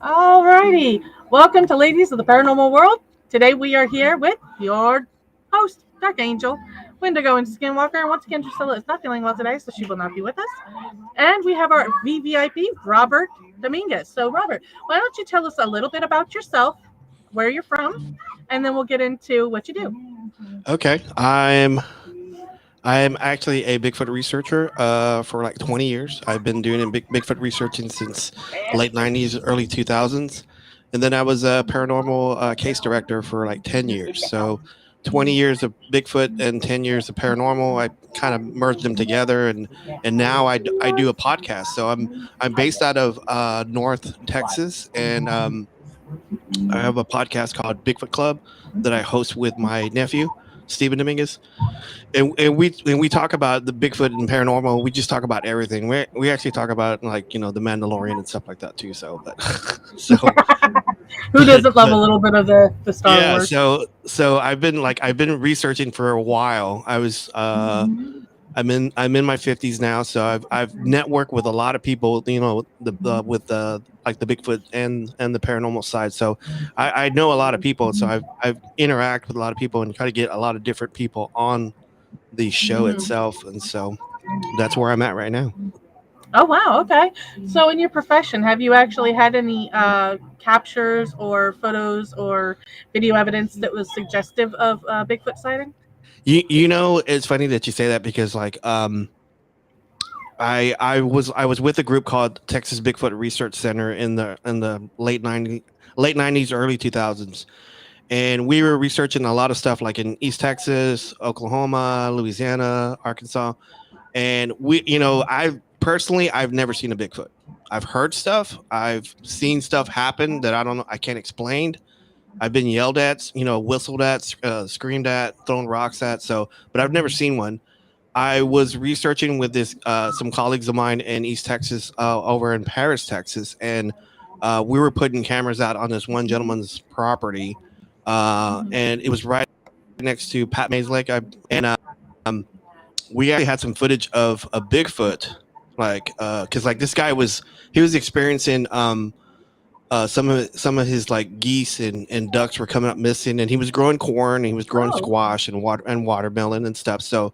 All righty. Welcome to Ladies of the Paranormal World. Today we are here with your host, Dark Angel, Wendigo, and Skinwalker. And once again, Drusilla is not feeling well today, so she will not be with us. And we have our VVIP, Robert Dominguez. So, Robert, why don't you tell us a little bit about yourself, where you're from, and then we'll get into what you do. Okay, I'm actually a Bigfoot researcher for like 20 years. I've been doing Bigfoot researching since the late 90s, early 2000s. And then I was a paranormal case director for like 10 years. So 20 years of Bigfoot and 10 years of paranormal. I kind of merged them together, and now I do a podcast. So I'm based out of North Texas, and I have a podcast called Bigfoot Club that I host with my nephew, Stephen Dominguez, and we talk about the Bigfoot and paranormal. We just talk about everything. We actually talk about, like, the Mandalorian and stuff like that too. So, but so Who doesn't love a little bit of the Star yeah. Wars? So I've been researching for a while. I'm in my 50s now, so I've networked with a lot of people, the with the like the Bigfoot and the paranormal side. So I know a lot of people, so I've interact with a lot of people and try to get a lot of different people on the show Mhm. itself, and so that's where I'm at right now. Oh wow, okay. So in your profession, have you actually had any captures or photos or video evidence that was suggestive of Bigfoot sighting? It's funny that you say that because, like, I was with a group called Texas Bigfoot Research Center in the late 90s, early 2000s, and we were researching a lot of stuff like in East Texas, Oklahoma, Louisiana, Arkansas. And I've never seen a Bigfoot. I've heard stuff. I've seen stuff happen that I don't know. I can't explain. I've been yelled at, whistled at, screamed at, thrown rocks at. So, but I've never seen one. I was researching with this some colleagues of mine in East Texas, over in Paris, Texas, and we were putting cameras out on this one gentleman's property, and it was right next to Pat Mays Lake. And um, we actually had some footage of a Bigfoot, like, because like this guy was experiencing some of his like geese and ducks were coming up missing, and he was growing corn, and he was growing Oh, squash and watermelon and stuff. So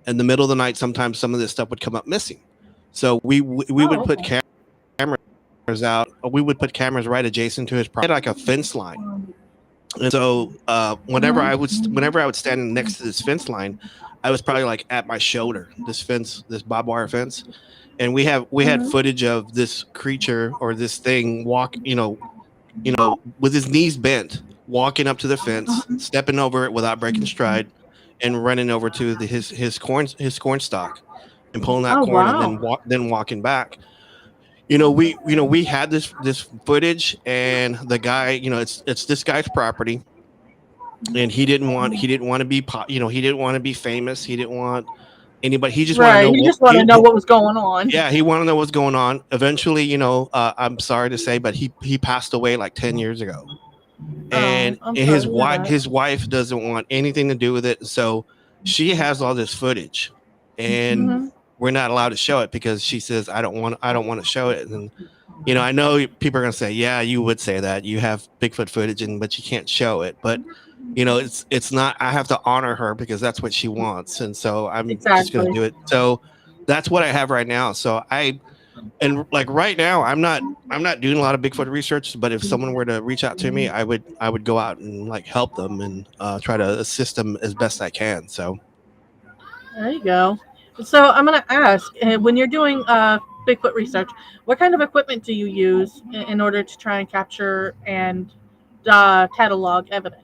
in the middle of the night, sometimes some of this stuff would come up missing. So we would oh, put okay. cameras out. We would put cameras right adjacent to his property, like a fence line. And so Mhm. whenever I would stand next to this fence line, I was probably like at my shoulder, this barbed wire fence, and we had Mhm. footage of this creature or this thing with his knees bent, walking up to the fence, Mhm. stepping over it without breaking stride, and running over to his corn stalk and pulling out Oh corn, and wow. then walking back. We had this footage, and the guy, it's this guy's property, and he didn't want to be he didn't want to be famous. He didn't want anybody. He just wanted to Right. know He what just wanted to know what was going on. yeah, he wanted to know what's going on. Eventually, I'm sorry to say, but he passed away like 10 years ago. Oh, And, I'm and sorry his to hear wife that. his wife doesn't want anything to do with it. So she has all this footage, and Hmm. we're not allowed to show it because she says I don't want to show it. And I know people are going to say, yeah, you would say that. You have Bigfoot footage, but you can't show it. But it's not. I have to honor her because that's what she wants, and so I'm just going to Exactly. do it. So that's what I have right now. So and like right now, I'm not doing a lot of Bigfoot research. But if someone were to reach out to me, I would go out and like help them and try to assist them as best I can. So There you go. So I'm going to ask, when you're doing Bigfoot research, what kind of equipment do you use in order to try and capture and catalog evidence?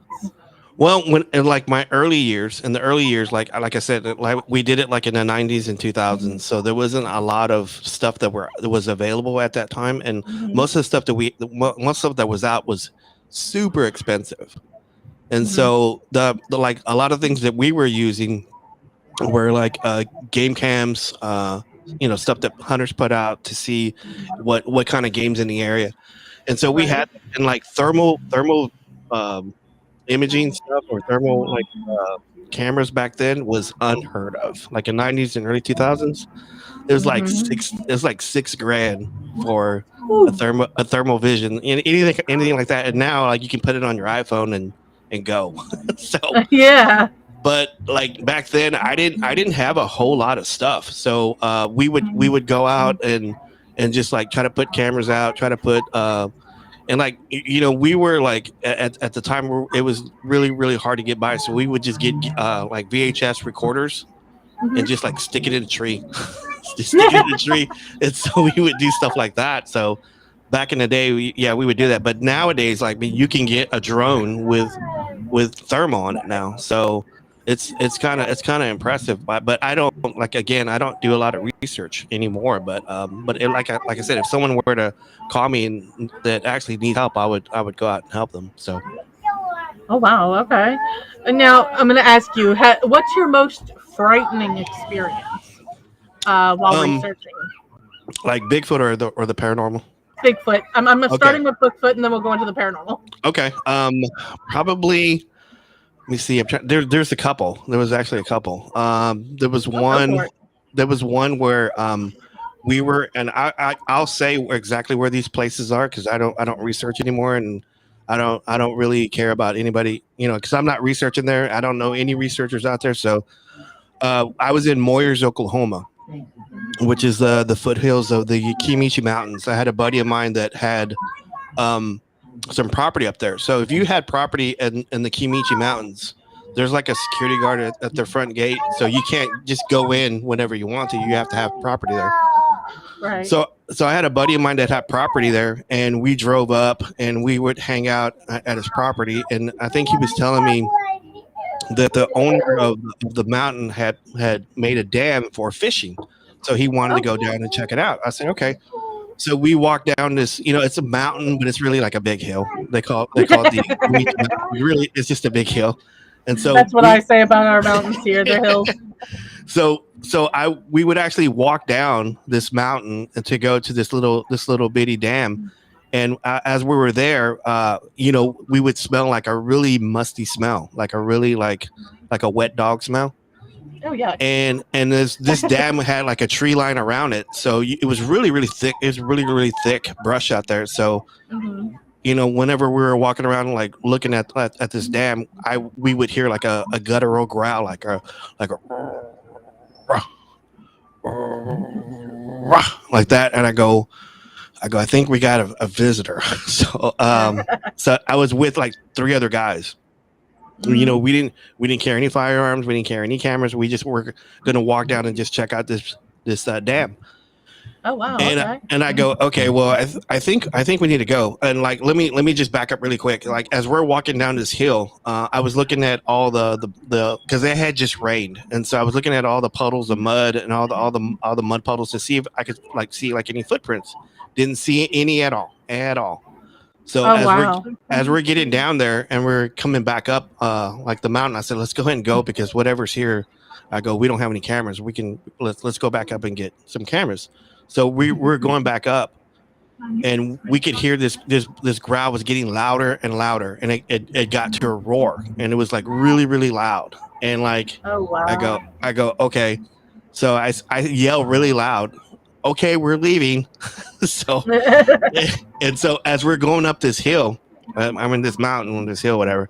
well, when in like my early years, in the early years, like I said, like we did it like in the 90s and 2000s, so there wasn't a lot of stuff that was available at that time, and Hmm. most of the stuff most stuff that was out was super expensive, and Hmm. so the like a lot of things that we were using were like game cams, stuff that hunters put out to see what kind of games in the area, and so we Right. had and like thermal um imaging stuff or thermal cameras back then was unheard of. Like in '90s and early 2000s, it was like 6 grand for Ooh. a thermal vision and anything like that. And now like you can put it on your iPhone and go. So Yeah. but like back then I didn't have a whole lot of stuff. So we would go out and just like try to put cameras out, try to put and like we were like at the time where it was really hard to get by, so we would just get like VHS recorders and just like stick it in a tree. Just stick it in a tree. And so we would do stuff like that. So back in the day, we would do that. But nowadays, like, I mean, you can get a drone with thermal on it now. So it's kind of impressive. But I don't, like, again, I don't do a lot of research anymore. But like I said, if someone were to call me and that actually needs help, I would go out and help them. So Oh wow. Okay. And now I'm going to ask you, what's your most frightening experience while um researching like Bigfoot or the paranormal. Bigfoot? I'm Okay. starting with Bigfoot, and then we'll go into the paranormal. Okay. Probably. Let me see. There's a couple. There was actually a couple. There was Oh, go one. for it. There was one where we were, and I'll say exactly where these places are because I don't research anymore, and I don't really care about anybody, because I'm not researching there. I don't know any researchers out there. So I was in Moyers, Oklahoma, which is the foothills of the Kiamichi Mountains. I had a buddy of mine that had um, some property up there. So if you had property in the Kiamichi Mountains, there's like a security guard at their front gate. So you can't just go in whenever you want to. You have to have property there. Right. So I had a buddy of mine that had property there, and we drove up and we would hang out at his property. And I think he was telling me that the owner of the mountain had made a dam for fishing. So he wanted to Oh. go down and check it out. I said, okay. So we walked down this, it's a mountain, but it's really like a big hill. They call it the Kiamichi Mountain. Really, it's just a big hill. And so That's what I say about our mountains here, the hills. we would actually walk down this mountain and to go to this little bitty dam. And as we were there, we would smell like a really musty smell, like a really like a wet dog smell. Oh yeah. And this dam had like a tree line around it, so it was really thick. It was really thick brush out there. So Hmm. whenever we were walking around like looking at this dam, we would hear like a guttural growl, like a like that, and I think we got a visitor. So I was with like 3 other guys. Hmm. We didn't carry any firearms, we didn't carry any cameras. We just were gonna walk down and just check out this dam. Oh wow. and Okay. and I go, okay, well, I think we need to go. And like, let me just back up really quick. Like, as we're walking down this hill, I was looking at all the because it had just rained, and so I was looking at all the puddles of mud and all the mud puddles to see if I could like see like any footprints. Didn't see any at all. So Oh wow. as we're getting down there and we're coming back up like the mountain, I said, let's go ahead and go because whatever's here, I go, we don't have any cameras. Let's go back up and get some cameras. So we're going back up, and we could hear this growl was getting louder and louder, and it got to a roar, and it was like really loud. And like Oh I wow. go I go okay. So I yell really loud, okay, we're leaving. So and so as we're going up this hill, I'm in this mountain on this hill, whatever.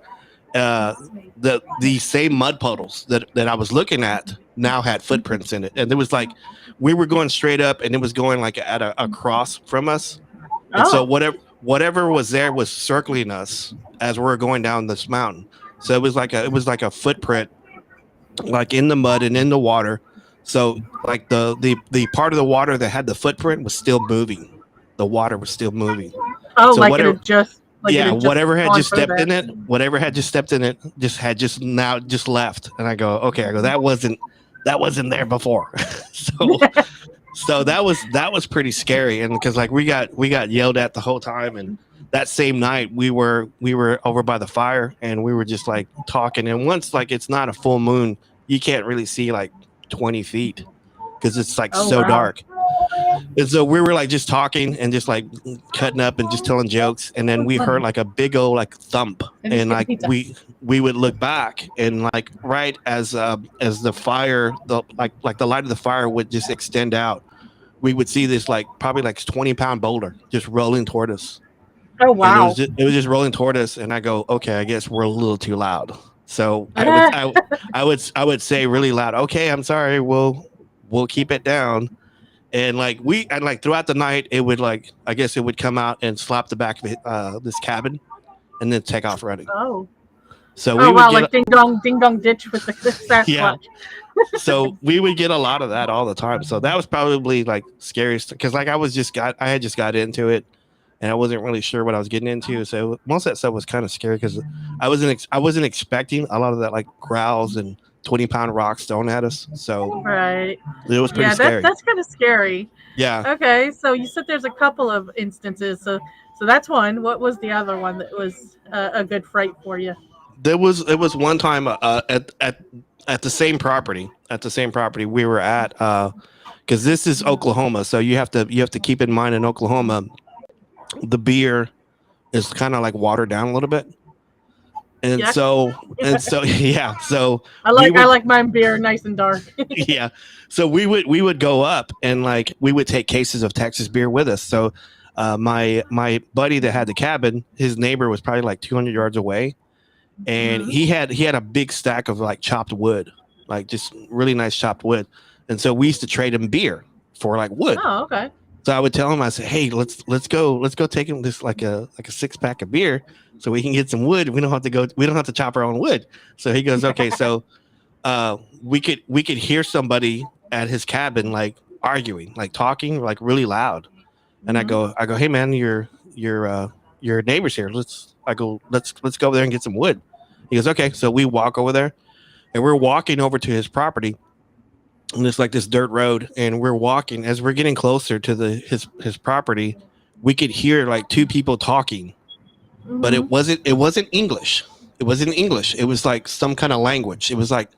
Uh, the same mud puddles that I was looking at now had footprints in it, and it was like we were going straight up, and it was going like at a cross from us, and so Oh. whatever was there was circling us as we were going down this mountain. So it was like a footprint, like in the mud and in the water. So like the part of the water that had the footprint was still moving. The water was still moving. Oh, So like it whatever, had just yeah, gone further. whatever had just stepped in it, just now just left. And I go, okay, I go, that wasn't there before. so so that was pretty scary, and because like we got yelled at the whole time. And that same night we were over by the fire, and we were just like talking. And once like it's not a full moon, you can't really see like 20 feet because it's like Oh so wow. dark. And so we were like just talking and just like cutting up and just telling jokes, and then we heard like a big old like thump, And just and get like pizza. we would look back, and like right as the fire, the like the light of the fire would just extend out, we would see this like probably like 20-pound boulder just rolling toward us, Oh and wow. it was just rolling toward us, and I go, okay, I guess we're a little too loud. So I would say really loud, okay, I'm sorry, we'll keep it down. And like and like throughout the night, it would like, I guess it would come out and slap the back of this cabin, and then take off running. Oh. So we Oh would wow, get like ding dong ditch with the yeah. Sasquatch. So we would get a lot of that all the time. So that was probably like scariest, because like I had just got into it, and I wasn't really sure what I was getting into. So most of that stuff was kind of scary because I wasn't expecting a lot of that like growls and 20-pound rocks thrown at us. So Right. it was pretty Yeah, scary. that's kind of scary. Yeah. Okay, so you said there's a couple of instances. So that's one. What was the other one that was a good fright for you? It was one time at the same property we were at, because this is Oklahoma, so you have to keep in mind, in Oklahoma the beer is kind of like watered down a little bit, Yuck. and so yeah, so I we would like my beer nice and dark. yeah, so we would go up, and like we would take cases of Texas beer with us. So my buddy that had the cabin, his neighbor was probably like 200 yards away, and Mhm. he had a big stack of like chopped wood, like just really nice chopped wood. And so we used to trade him beer for like wood. Oh, okay. So I would tell him, I said, hey, let's go take him this like a 6-pack of beer so we can get some wood. We don't have to chop our own wood. So he goes, okay. So we could hear somebody at his cabin like arguing, like talking like really loud. And Mhm. I go, hey man, your neighbor's here. Let's go over there and get some wood. He goes, okay. So we walk over there, and we're walking over to his property, and it's like this dirt road, and we're walking. As we're getting closer to his property, we could hear like two people talking, but Mhm. it wasn't English. It wasn't English. It was like some kind of language. It was like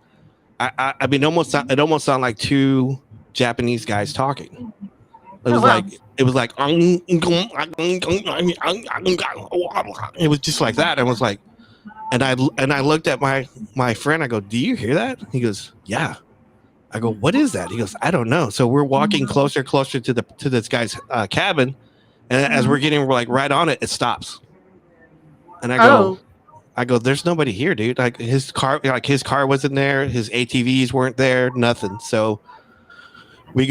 I mean, it almost sounded like two Japanese guys talking. Oh wow. It was like it was just like that. I was like, and I looked at my friend. I go, do you hear that? He goes, yeah. I go, what is that? He goes, I don't know. So we're walking closer to this guy's cabin, and as we're getting like right on it, it stops. And Oh. I go, there's nobody here, dude. Like his car wasn't there, his ATVs weren't there, nothing. So we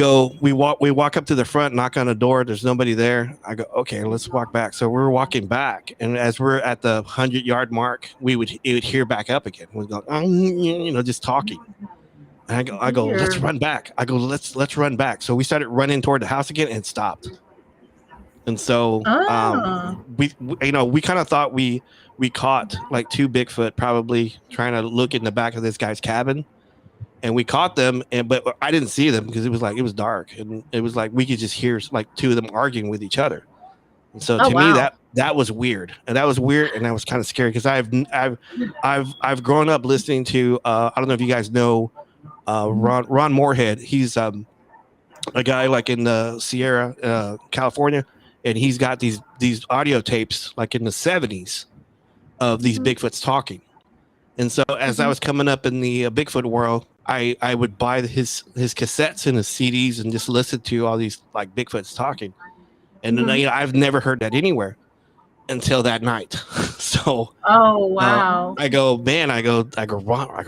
walk up to the front, knock on the door. There's nobody there. I go, okay, let's walk back. So we're walking back, and as we're at the 100-yard mark, it would hear back up again. We go, just talking. And I go, let's Weird. run back. I go, let's run back. So we started running toward the house again, and it stopped. And so Ah. we kind of thought we caught like two Bigfoot probably trying to look in the back of this guy's cabin, and we caught them, but I didn't see them because it was dark, and it was like we could just hear like two of them arguing with each other. And so Oh to me, wow. that was weird, and that was kind of scary, because I've grown up listening to I don't know if you guys know Ron Moorhead. He's a guy like in the Sierra, California, and he's got these audio tapes like in the 70s of these Mhm. Bigfoots talking. And so as I Mhm. was coming up in the Bigfoot world, I would buy his cassettes and his CDs and just listen to all these like Bigfoots talking. And then Mhm. I've never heard that anywhere until that night. So Oh wow.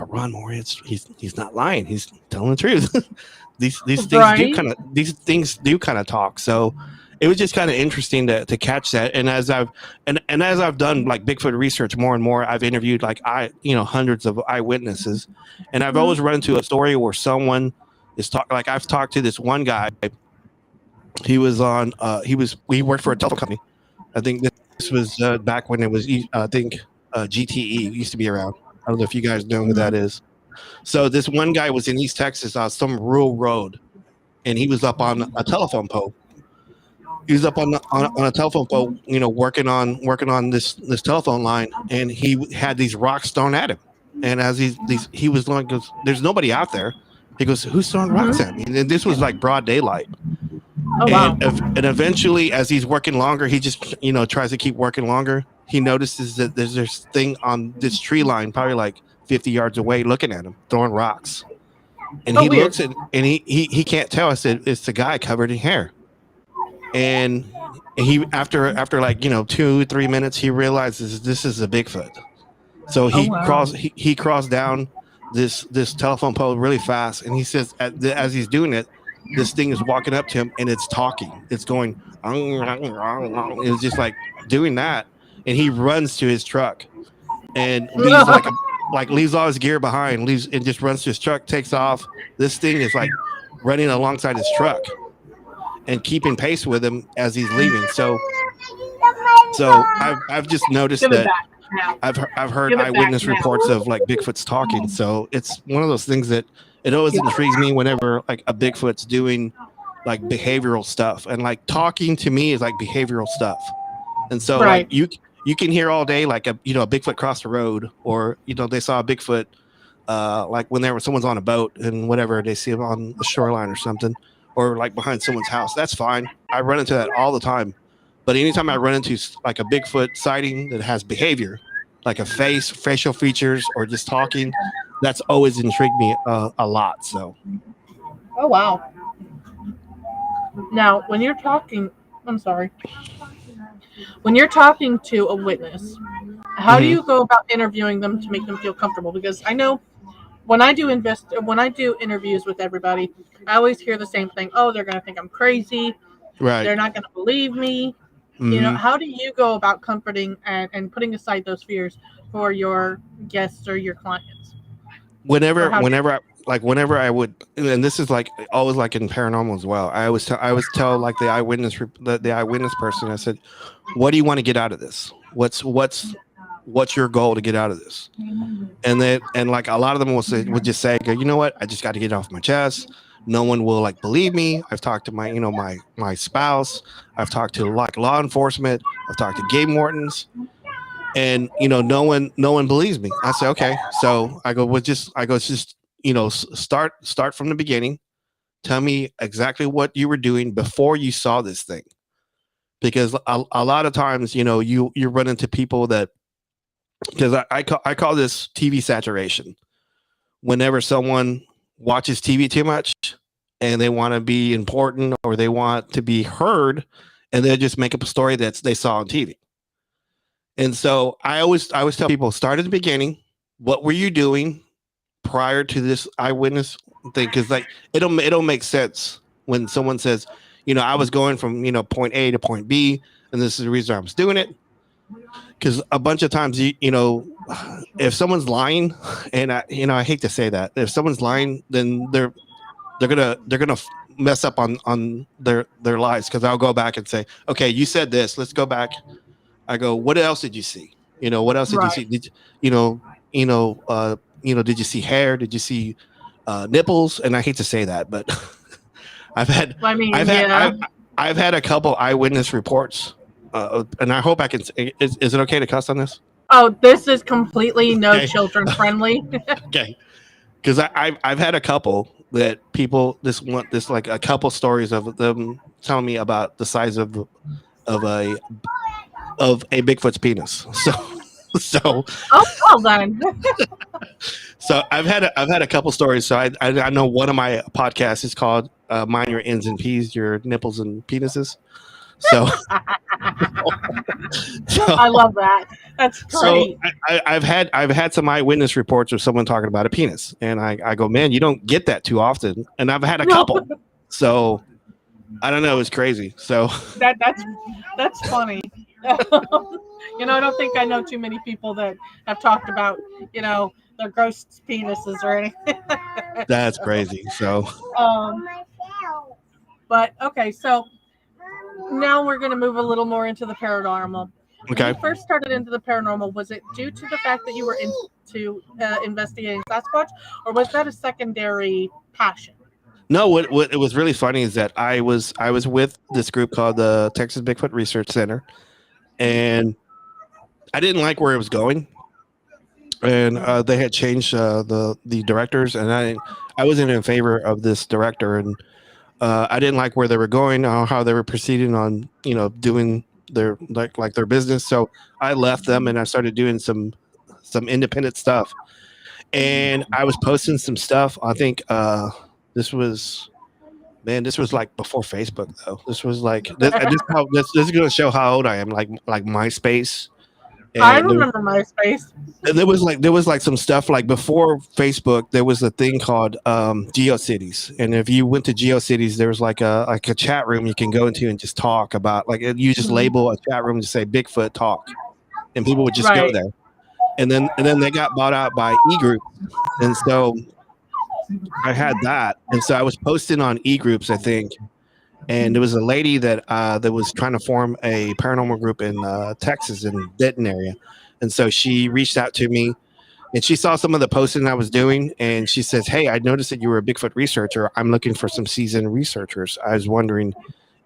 Ron Moore, he's not lying. He's telling the truth. Right. These things do kind of talk. So it was just kind of interesting to catch that. And as I've done like Bigfoot research more and more, I've interviewed like hundreds of eyewitnesses, and I've Mhm. always run into a story where someone is like I've talked to this one guy. He was on he worked for a telephone company. I think this was back when it was I think GTE used to be around. I don't know if you guys know who that Mhm. is. So this one guy was in East Texas on some rural road, and he was up on a telephone pole. He was up on a telephone pole, working on this telephone line, and he had these rocks thrown at him. And as he was like, goes, "There's nobody out there." He goes, "Who's throwing rocks Mhm. at me?" And this was like broad daylight. Oh And wow. and eventually, as he's working longer, he just tries to keep working longer. He notices that there's this thing on this tree line, probably like 50 yards away, looking at him, throwing rocks. And Oh he weird. looks at and he can't tell. I said it's the guy covered in hair. And he after like 2 3 minutes, he realizes this is a Bigfoot. So Oh wow. he crawls down this telephone pole really fast, and he says as he's doing it, this thing is walking up to him and it's talking. It's going. It was just like doing that, and he runs to his truck and leaves leaves all his gear behind, leaves and just runs to his truck, takes off. This thing is like running alongside his truck and keeping pace with him as he's leaving. So I've just noticed Give it that back now. I've heard Give it back eyewitness now. reports of like Bigfoot's talking. So it's one of those things that it always Yeah. intrigues me whenever like a Bigfoot's doing like behavioral stuff, and like talking to me is like behavioral stuff. And so like Right. you can hear all day like a Bigfoot cross the road, or they saw a Bigfoot like when there was someone's on a boat and whatever, they see him on the shoreline or something, or like behind someone's house. That's fine. I run into that all the time. But anytime I run into like a Bigfoot sighting that has behavior, like a facial features, or just talking, that's always intrigued me a lot. So, Oh wow. Now, when you're talking, I'm sorry. When you're talking to a witness, how do mhm. you go about interviewing them to make them feel comfortable? Because I know when I do interviews with everybody, I always hear the same thing. Oh, they're going to think I'm crazy. Right. They're not going to believe me. Hmm. How do you go about comforting and putting aside those fears for your guests or your clients? Or Whenever, how do whenever I would, and this is like always like in paranormal as well. I always tell like the eyewitness person. I said, "What do you want to get out of this? What's your goal to get out of this?" And like a lot of them would just say, "You know what? I just got to get it off my chest. No one will like believe me. I've talked to my spouse. I've talked to like law enforcement. I've talked to game wardens, and no one believes me." I say, "Okay." So just start from the beginning. Tell me exactly what you were doing before you saw this thing, because a lot of times you run into people that, because I call this TV saturation. Whenever someone watches TV too much and they want to be important or they want to be heard, and they just make up a story that they saw on TV. And so I always tell people, start at the beginning. What were you doing prior to this eyewitness thing? Because like it'll make sense when someone says, I was going from point A to point B, and this is the reason I was doing it. Because a bunch of times if someone's lying, and I hate to say that, if someone's lying, then they're gonna mess up on their lives. Because I'll go back and say, okay, you said this, let's go back. I go, what else did you see? What else did you right? see? You know, did you see hair? Did you see nipples? And I hate to say that, but I've had, I I've mean, had, yeah. I've had a couple eyewitness reports, and I hope I can. Is it okay to cuss on this? Oh, this is completely no Okay, children friendly. okay. Because I've had a couple that people this like a couple stories of them telling me about the size of a a Bigfoot's penis. So Oh, well then. so I've had a couple stories. So I know one of my podcasts is called "Mind Your Ends and P's, Your Nipples and Penises." So so I love that. That's so great. I've had some eyewitness reports of someone talking about a penis, and I go, man, you don't get that too often, and I've had a No, couple. So I don't know, it's crazy. So that's funny. I don't think I know too many people that have talked about their gross penises or anything. that's crazy. So um, but okay, so now we're going to move a little more into the paranormal. When you okay. first started into the paranormal, was it due to the fact that you were into investigating Sasquatch, or was that a secondary passion? No, what it was really funny is that I was with this group called the Texas Bigfoot Research Center, and I didn't like where it was going, and they had changed the directors, and I wasn't in favor of this director, and I didn't like where they were going or how they were proceeding on, doing their like their business. So I left them and I started doing some independent stuff. And I was posting some stuff. I think this was this was like before Facebook though. This was like this is gonna show how old I am. Like MySpace, I and remember MySpace. there was like some stuff like before Facebook. There was a thing called GeoCities, and if you went to GeoCities, there was like a chat room you can go into and just talk about. Like you just label a chat room to say Bigfoot talk, and people would just go Right. there. And then they got bought out by e-groups, and so I had that, and so I was posting on e-groups, I think, and there was a lady that was trying to form a paranormal group in Texas in Denton area, and so she reached out to me, and she saw some of the posting I was doing, and she says, "Hey, I noticed that you were a Bigfoot researcher. I'm looking for some seasoned researchers. I was wondering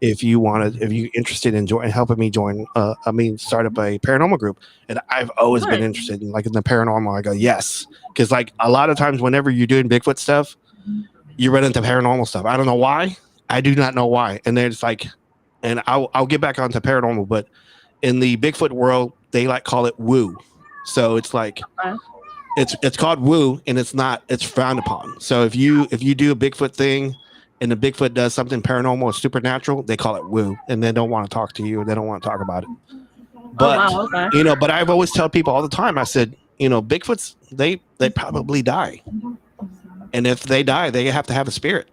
if you interested in helping me start up a paranormal group." And I've always been Nice. interested in the paranormal. I go, yes, because like a lot of times whenever you're doing Bigfoot stuff, you run into paranormal stuff. I don't know why. I do not know why. And then it's like, and I'll get back onto paranormal, but in the Bigfoot world, they like call it woo. So it's like Okay. it's called woo, and it's frowned upon. So if you do a Bigfoot thing and the Bigfoot does something paranormal or supernatural, they call it woo, and they don't want to talk to you, or they don't want to talk about it. Oh But wow. Okay. but I've always tell people all the time. I said, Bigfoots they probably die, and if they die, they have to have a spirit.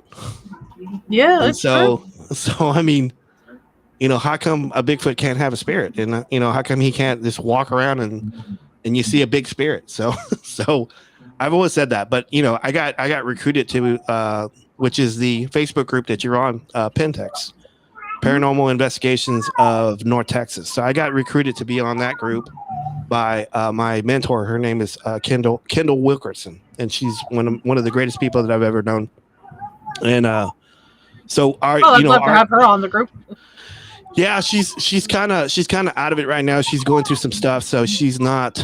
Yeah, And that's true. so I mean, how come a Bigfoot can't have a spirit, and how come he can't just walk around and you see a big spirit? So so I've always said that. But I got recruited to which is the Facebook group that you're on, Pentex, Paranormal Investigations of North Texas. So I got recruited to be on that group by my mentor. Her name is Kendall Wilkerson, and she's one of the greatest people that I've ever known. And so our Oh, you I'd know love to our have her on the group. yeah, she's kind of out of it right now. She's going through some stuff, so she's not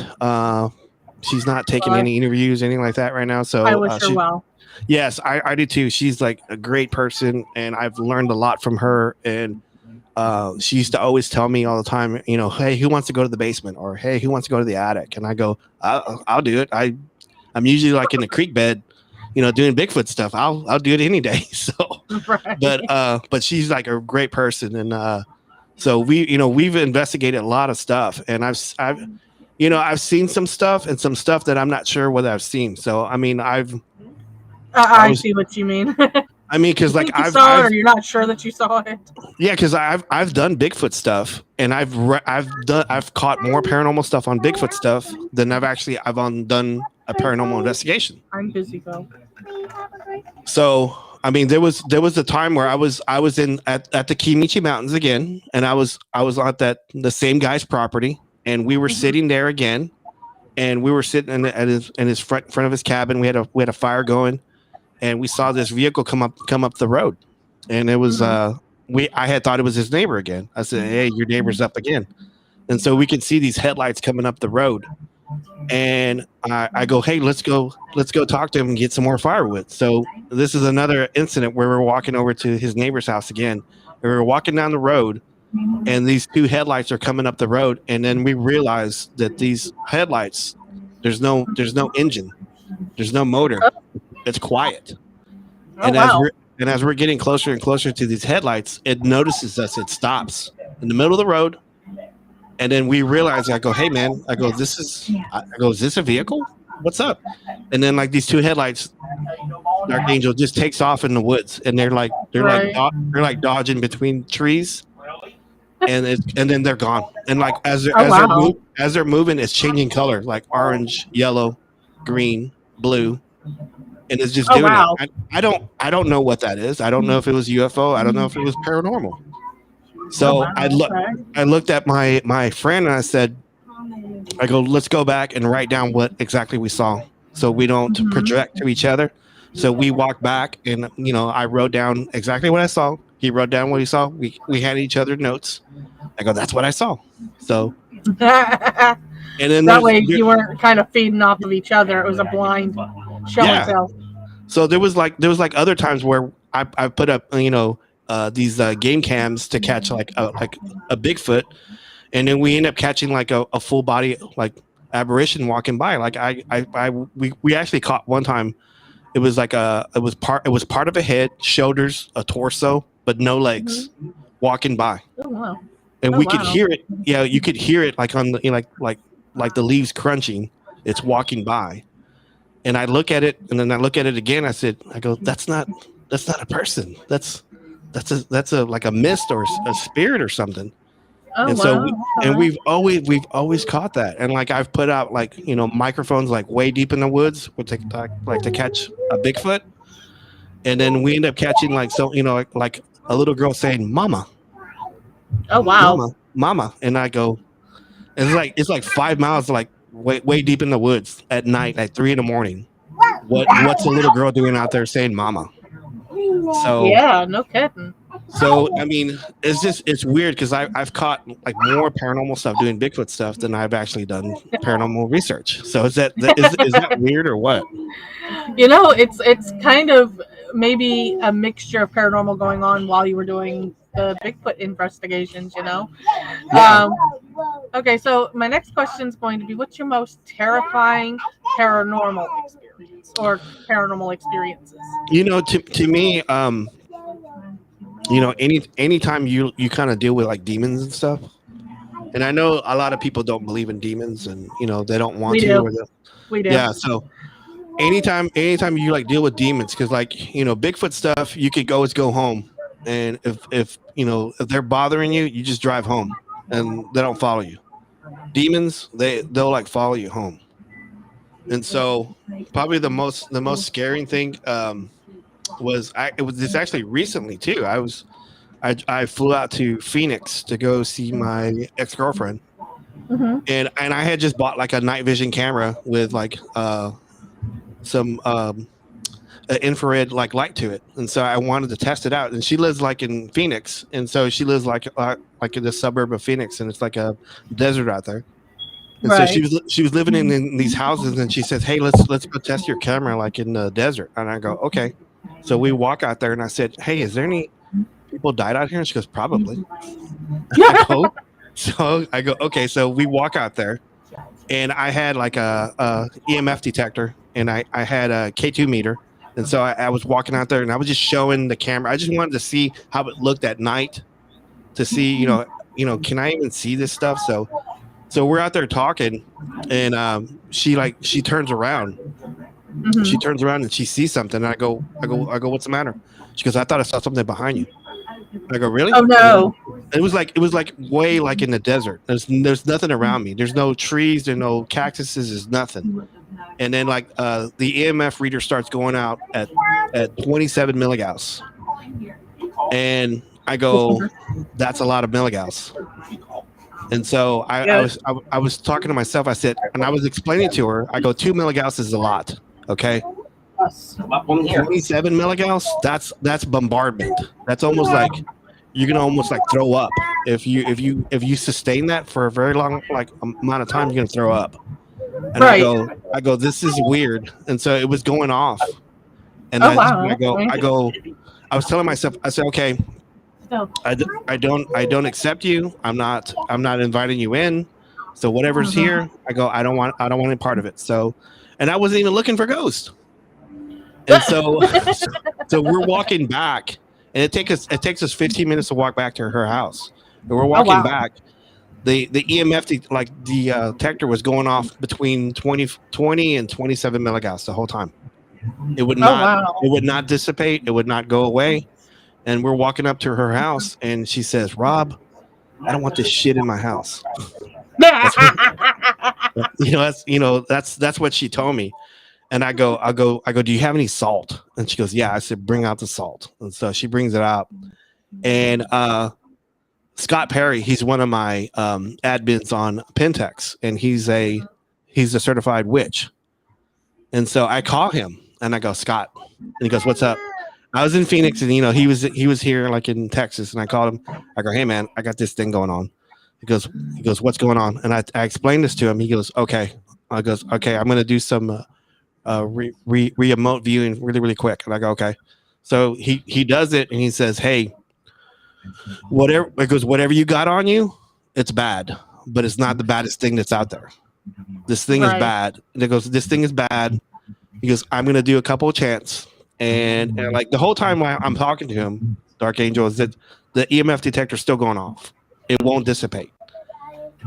taking Sorry. any interviews, anything like that right now. I So wish her well. yes, I do too. She's like a great person, and I've learned a lot from her. And she used to always tell me all the time, hey, who wants to go to the basement, or hey, who wants to go to the attic? And I go, I'll do it. I'm usually like in the creek bed, doing Bigfoot stuff. I'll do it any day. So, but Right. but she's like a great person, and so we've investigated a lot of stuff, and I've seen some stuff and some stuff that I'm not sure whether I've seen. So I mean, I I was see what you mean. I mean, You because like think you saw it, or you're not sure that you saw it. yeah, because I've done Bigfoot stuff, and I've caught more paranormal stuff on Bigfoot stuff than I've done a paranormal investigation. I'm busy, though. So I mean, there was a time where I was in at the Kimichi Mountains again, and I was on the same guy's property, and we were sitting there again, and we were sitting in his front of his cabin. We had a fire going, and we saw this vehicle come up the road, and it was Mhm. I had thought it was his neighbor again. I said, "Hey, your neighbor's up again," and so we could see these headlights coming up the road, and I go, "Hey, let's go talk to him and get some more firewood." So this is another incident where we're walking over to his neighbor's house again, and we're walking down the road, and these two headlights are coming up the road, and then we realize that these headlights, there's no engine, there's no motor, it's quiet. Oh And as wow. we're getting closer and closer to these headlights, it notices us. It stops in the middle of the road, and then we realize. I go, "Hey man," "Is this a vehicle? What's up?" And then like these two headlights, Dark Angel just takes off in the woods, and Right. they're like dodging between trees, and then they're gone. And like Oh wow. as they're moving, it's changing color, like orange, yellow, green, blue, and it's just Oh doing that. wow. I don't know what that is. I don't know if it was UFO. I don't know if it was paranormal. Oh So wow. Okay. I looked at my friend, and I said, I go, "Let's go back and write down what exactly we saw, so we don't Mhm. project to each other." So we walked back, and I wrote down exactly what I saw. He wrote down what he saw. We had each other notes. I go, "That's what I saw." So That and then way you weren't kind of feeding off of each other. It was a blind show and yeah. tell. So there was like other times where I put up these game cams to catch like a Bigfoot, and then we end up catching like a full body like apparition walking by. Like we actually caught one time. It was like it was part of a head, shoulders, a torso, but no legs, Mhm. walking by, Oh wow. and Oh we could wow. hear it. Yeah, you could hear it like on the like the leaves crunching. It's walking by, and I look at it, and then I look at it again. I go, that's not a person. That's a like a mist or a spirit or something. Oh And so wow. we, and Okay. we've always caught that. And like I've put out like microphones like way deep in the woods with like to catch a Bigfoot, and then we end up catching like so like a little girl saying "Mama, Oh wow. Mama, Mama," and I go, it's like 5 miles like way deep in the woods at night, like 3 in the morning. What's a little girl doing out there saying "Mama"? So Yeah. No kidding. I mean, it's weird because I've caught like more paranormal stuff doing Bigfoot stuff than I've actually done paranormal research. So is that weird or what? It's kind of maybe a mixture of paranormal going on while you were doing the Bigfoot investigations. Yeah, Um, okay, so my next question is going to be, what's your most terrifying paranormal experience or paranormal experiences? to me, anytime you kind of deal with like demons and stuff, and I know a lot of people don't believe in demons, and they don't want We to, do. or We do. yeah. So anytime you like deal with demons, because like Bigfoot stuff, you could always go home, and if they're bothering you, you just drive home, and they don't follow you. Demons, they'll like follow you home. And so probably the most scaring thing it was this actually recently too. I flew out to Phoenix to go see my ex-girlfriend, Hmm. and I had just bought like a night vision camera with like some infrared like light to it, and so I wanted to test it out. And she lives like in Phoenix, and so she lives like in the suburb of Phoenix, and it's like a desert out there. And so Right. she was living in these houses, and she says, "Hey, let's go test your camera like in the desert." And I go, "Okay." So we walk out there, and I said, "Hey, is there any people died out here?" And she goes, "Probably." I go, I go, "Okay." So we walk out there, and I had like a EMF detector, and I had a K2 meter, and so I was walking out there, and I was just showing the camera. I just wanted to see how it looked at night to see, can I even see this stuff? So we're out there talking, and she turns around. She Hmm. turns around and she sees something. And I go, "What's the matter?" She goes, "I thought I saw something behind you." I go, "Really?" Oh no. It was like way like in the desert. There's nothing around me. There's no trees. There's no cactuses. There's nothing. And then like the EMF reader starts going out at 27 milligauss, and I go, "That's a lot of milligauss." And so Yeah. I was talking to myself. I said, and I was explaining to her. I go, 2 milligauss is a lot. Okay, Yes. 27 milligauss. That's bombardment. That's almost like you're gonna almost like throw up if you sustain that for a very long like amount of time. You're gonna throw up. And Right. I go, "This is weird." And so it was going off, and Oh wow. I was telling myself, I said, "Okay, I don't accept you. I'm not inviting you in. So whatever's Mhm. here, I go, I don't want any part of it." So, and I wasn't even looking for ghosts. And so so we're walking back, and it takes us 15 minutes to walk back to her house. And we're Oh walking wow. back. The EMF like the detector was going off between 20 and 27 milligauss the whole time. Oh wow. It would not dissipate. It would not go away. And we're walking up to her house, and she says, "Rob, I don't want this shit in my house." That's what that's what she told me. And I go, "Do you have any salt?" And she goes, "Yeah." I said, "Bring out the salt." And so she brings it out. And Scott Perry, he's one of my admins on Pentex, and he's a certified witch. And so I call him, and I go, "Scott," and he goes, "What's up?" I was in Phoenix, and he was here like in Texas, and I called him. I go, "Hey man, I got this thing going on." He goes, "What's going on?" And I explained this to him. He goes, "Okay." I goes, "Okay, I'm going to do some remote viewing really really quick." And I go, "Okay." So he does it and he says, "Hey, whatever," it goes, "whatever you got on you, it's bad, but it's not the baddest thing that's out there. This thing is Right. bad." And it goes, "This thing is bad." He goes, "I'm gonna do a couple of chants," and like the whole time while I'm talking to him, Dark Angel, is that the EMF detector is still going off. It won't dissipate.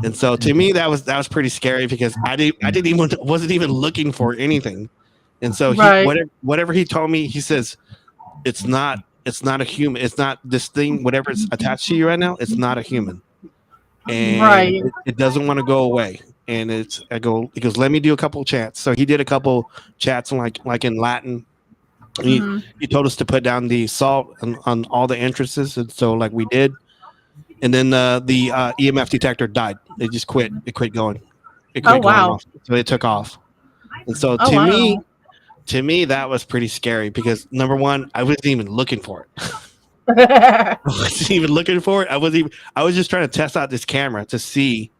And so to me that was pretty scary because I didn't even wasn't even looking for anything. And so he Right. whatever he told me, he says it's not a human. It's not this thing, whatever is attached to you right now, it's not a human. And Right. it doesn't want to go away. And he goes, let me do a couple of chats. So he did a couple chats in like in Latin. Hmm. He told us to put down the salt on all the entrances. And so like we did. And then the EMF detector died. It just quit. It quit going. It Oh quit going wow. off. So it took off. And so Oh wow. to me, that was pretty scary because number one, I wasn't even looking for it. I wasn't even looking for it. I was just trying to test out this camera to see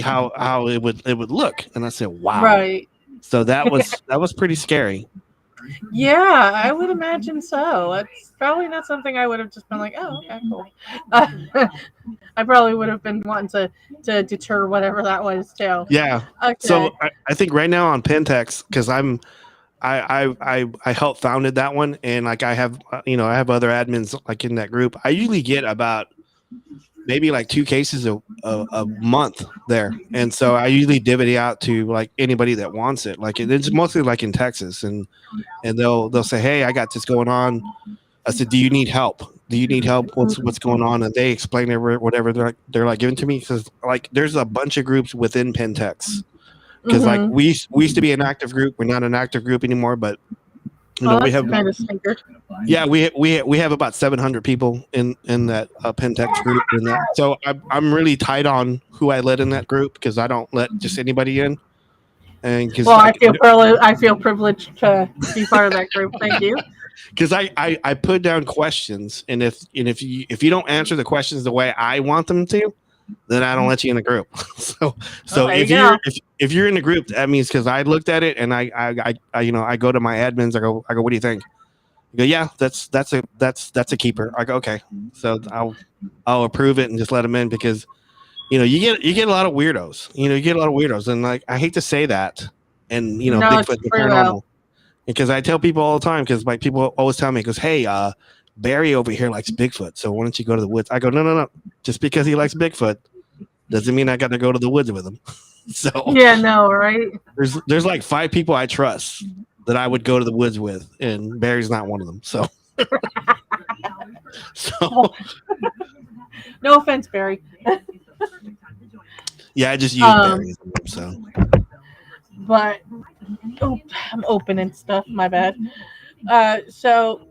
how it would look. And I said, wow. Right. So that was pretty scary. Yeah, I would imagine so. It's probably not something I would have just been like, oh, okay, cool. Uh, I probably would have been wanting to deter whatever that was too. Yeah. Okay. So I think right now on Pentex, because I helped founded that one, and like I have I have other admins like in that group. I usually get about maybe like 2 cases a month there, and so I usually divvy it out to like anybody that wants it. Like it's mostly like in Texas, and they'll say, hey, I got this going on. I said, do you need help? Do you need help? What's going on? And they explain whatever they're like giving to me because like there's a bunch of groups within Pentex because like Mm-hmm. we used to be an active group. We're not an active group anymore, but Well, we that's have kind of stinker. yeah we have about 700 people in that Pentex group in that. So I'm really tight on who I let in that group because I don't let just anybody in and because Well, I feel privileged to be part of that group. Thank you. I put down questions, and if you don't answer the questions the way I want them to, then I don't let you in the group. so Well, so there you if you're go. if you're in the group, that means because I looked at it and I go to my admins. I go, what do you think? I go, yeah, that's a keeper. I go, okay, so I'll approve it and just let them in because you get a lot of weirdos. You get a lot of weirdos, and like I hate to say that, and No, it's Bigfoot the true though. paranormal because I tell people all the time because like people always tell me because hey Barry over here likes Bigfoot, so why don't you go to the woods? I go, no, no, no, just because he likes Bigfoot doesn't mean I got to go to the woods with him. So Yeah, no, right? there's like 5 people I trust that I would go to the woods with, and Barry's not one of them. So so Well, no offense, Barry. yeah, I just use Um, Barry as a name. So but oh, I'm opening stuff. My bad. So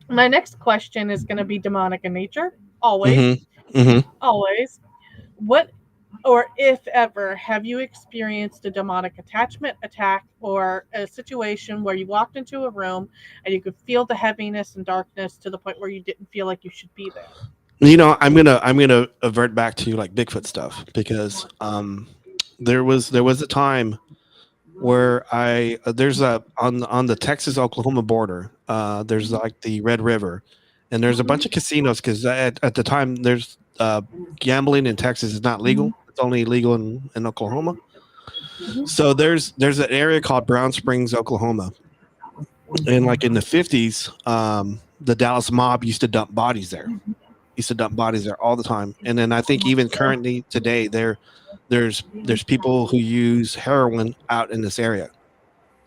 my next question is going to be demonic in nature. Always, mm-hmm, mm-hmm. always. What or if ever have you experienced a demonic attachment attack or a situation where you walked into a room and you could feel the heaviness and darkness to the point where you didn't feel like you should be there? I'm gonna avert back to like Bigfoot stuff because there was a time where I there's a on the Texas Oklahoma border. There's like the Red River, and there's a bunch of casinos because at the time there's gambling in Texas is not legal. It's only legal in Oklahoma. So there's an area called Brown Springs, Oklahoma, and like in the 50s, the Dallas mob used to dump bodies there. Used to dump bodies there all the time, and then I think even currently today there's people who use heroin out in this area.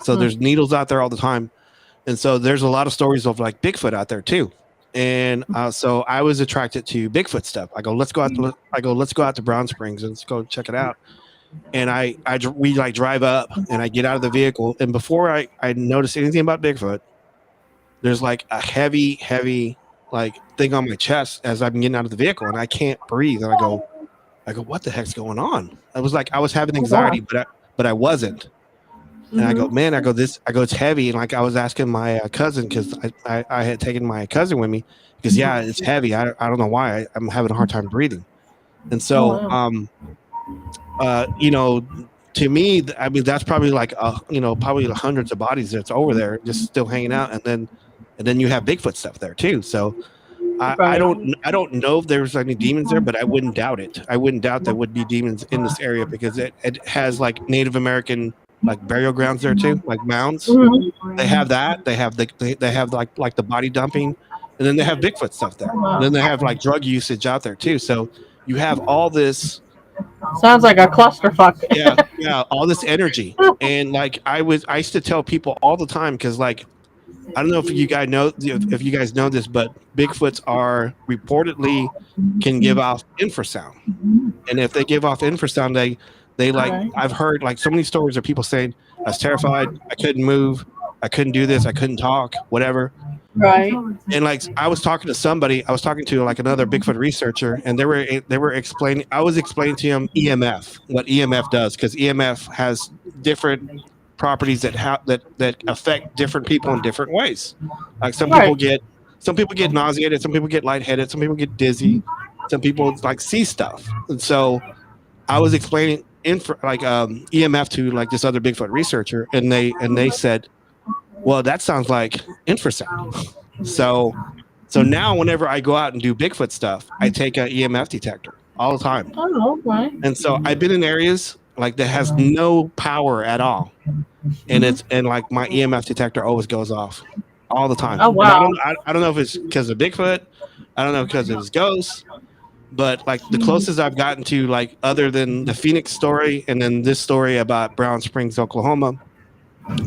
So Hmm. there's needles out there all the time, and so there's a lot of stories of like Bigfoot out there too. And so I was attracted to Bigfoot stuff. I go, let's go out to Brown Springs and let's go check it out. And we like drive up, and I get out of the vehicle, and before I notice anything about Bigfoot, there's like a heavy like thing on my chest as I'm getting out of the vehicle, and I can't breathe. And I go, what the heck's going on? I was having Oh, wow. anxiety, but I wasn't. And I Hmm. go, man, it's heavy. And like I was asking my cousin because I had taken my cousin with me because yeah, it's heavy. I don't know why I'm having a hard time breathing. And Oh, so wow. uh, you know, to me, I mean that's probably like probably hundreds of bodies that's over there just still hanging out. and then you have Bigfoot stuff there too. So Right. I don't know if there's any demons there, but I wouldn't doubt it. I wouldn't doubt there would be demons in this area because it has like Native American like burial grounds there too, like mounds. They have that. They have they have like the body dumping, and then they have Bigfoot stuff there. And then they have like drug usage out there too. So you have all this, Sounds like a clusterfuck. yeah, yeah, all this energy. And like I used to tell people all the time because like I don't know if you guys know this, but Bigfoots are reportedly can give off infrasound, and if they give off infrasound, they like Right. I've heard like so many stories of people saying I was terrified, I couldn't move, I couldn't do this, I couldn't talk, whatever. Right. And like I was talking to somebody, I was talking to like another Bigfoot researcher, and they were explaining. I was explaining to him EMF, what EMF does, because EMF has different properties that affect different people in different ways. Like Right. some people get nauseated, some people get lightheaded, some people get dizzy, some people like see stuff. And so I was explaining EMF to like this other Bigfoot researcher, and they said, "Well, that sounds like infrasound." So now whenever I go out and do Bigfoot stuff, I take a EMF detector all the time. Oh, right. And so I've been in areas like that has no power at all, and like my EMF detector always goes off all the time. Oh, And wow. I don't know if it's because of Bigfoot, I don't know because it was ghosts, but like the closest I've gotten to like other than the Phoenix story and then this story about Brown Springs, Oklahoma,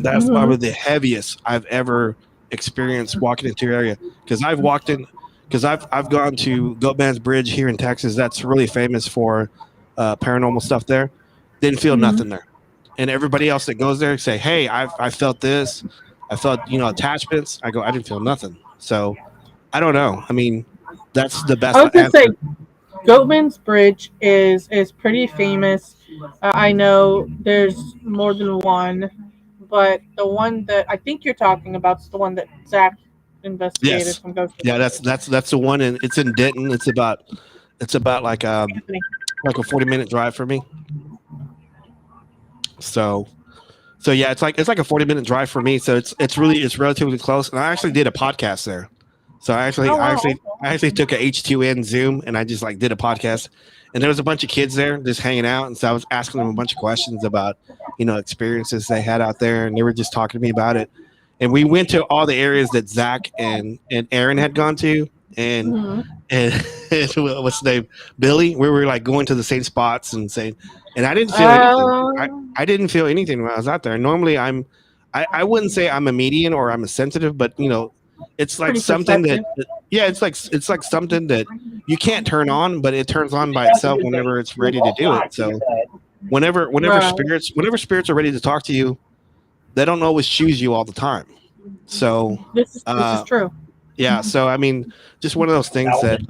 that's probably the heaviest I've ever experienced walking into your area because I've gone to Goatman's Bridge here in Texas. That's really famous for paranormal stuff there. Didn't feel nothing there, and everybody else that goes there say, "Hey, I felt this. I felt attachments." I go, "I didn't feel nothing." So I don't know. I mean, that's the I best was gonna say answer. Goatman's Bridge is pretty famous. I know there's more than one, but the one that I think you're talking about is the one that Zach investigated Yes, from Ghost yeah, Adventures. that's the one, and it's in Denton. It's about Anthony. like a 40-minute drive for me. So yeah, it's like a 40-minute drive for me. So it's relatively close. And I actually did a podcast there. So Oh, wow. I actually took a H2N Zoom and I just like did a podcast. And there was a bunch of kids there just hanging out. And so I was asking them a bunch of questions about, experiences they had out there, and they were just talking to me about it. And we went to all the areas that Zach and Aaron had gone to, and Mhm. and, and what's the name, Billy. We were like going to the same spots and saying, and I didn't feel anything. Um, I didn't feel anything when I was out there. Normally, I wouldn't say I'm a median or I'm a sensitive, but it's like pretty something that, perceptive. yeah, it's like something that you can't turn on, but it turns on by itself whenever it's ready to do it. So Right. whenever spirits are ready to talk to you, they don't always choose you all the time. So This is uh, true. yeah, so I mean, just one of those things that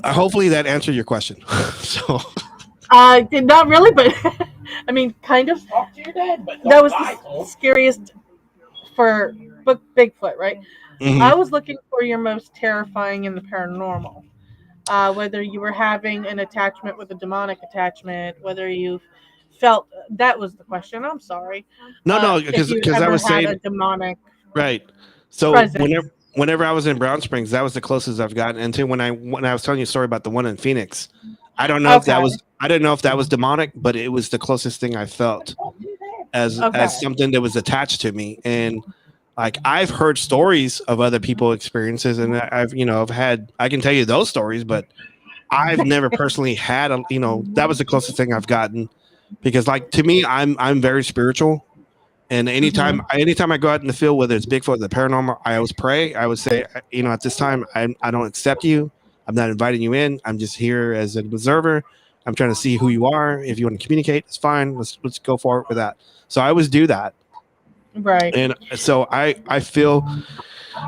hopefully that answered your question. So Did not really, but I mean, kind of. That was the scariest for book Bigfoot, right? mhm. I was looking for your most terrifying in the paranormal. Whether you were having an attachment with a demonic attachment, whether you felt that was the question. I'm sorry. No, If you because I ever was had saying, a demonic right. So presence. whenever I was in Brown Springs, that was the closest I've gotten. Until when I was telling you a story about the one in Phoenix, Okay. I don't know if that was demonic, but it was the closest thing I felt Okay. as something that was attached to me. And like I've heard stories of other people experiences, and I've had, I can tell you those stories, but I've never personally had that was the closest thing I've gotten, because like to me, I'm very spiritual. And Hmm. anytime I go out in the field, whether it's Bigfoot or the paranormal, I always pray. I would say, at this time, I don't accept you. I'm not inviting you in. I'm just here as an observer. I'm trying to see who you are. If you want to communicate, it's fine. Let's go forward with that. So I always do that. Right. And so I feel,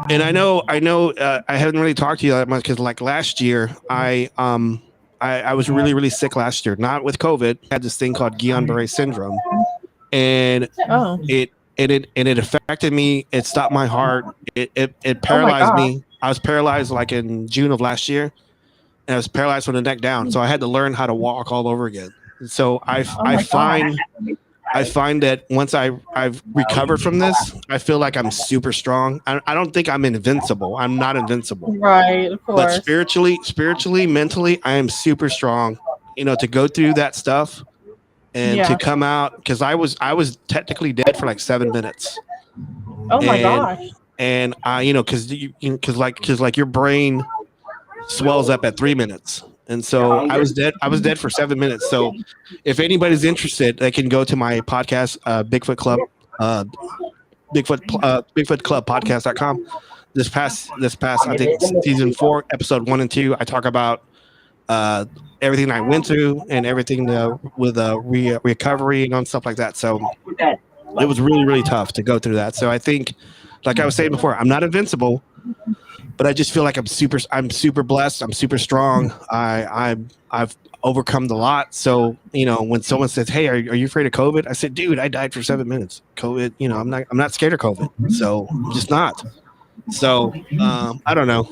and I know I haven't really talked to you that much because like last year I was really sick last year, not with COVID. I had this thing called Guillain-Barré syndrome, and Oh. it affected me. It stopped my heart. It Oh my paralyzed God. me. I was paralyzed like in June of last year, and I was paralyzed from the neck down. So I had to learn how to walk all over again. So Oh my God. I find that once I've recovered from this, I feel like I'm super strong. I don't think I'm invincible. I'm not invincible, Right, of but course. spiritually, mentally, I am super strong. To go through that stuff and to Yeah. come out, because I was technically dead for like 7 minutes, Oh my and gosh. I because your brain swells up at 3 minutes. And so I was dead. I was dead for 7 minutes. So if anybody's interested, they can go to my podcast, Bigfoot Club, uh, Bigfoot Club podcast.com. This past, I think season 4, episode 1 and 2, I talk about uh, everything I went through and everything with recovery and on stuff like that. So it was really, really tough to go through that. So I think, like I was saying before, I'm not invincible, but I just feel like I'm super blessed. I'm super strong. I've overcome a lot. So when someone says, "Hey, are you afraid of COVID?" I said, "Dude, I died for 7 minutes. COVID. I'm not scared of COVID. So I'm just not. So I don't know.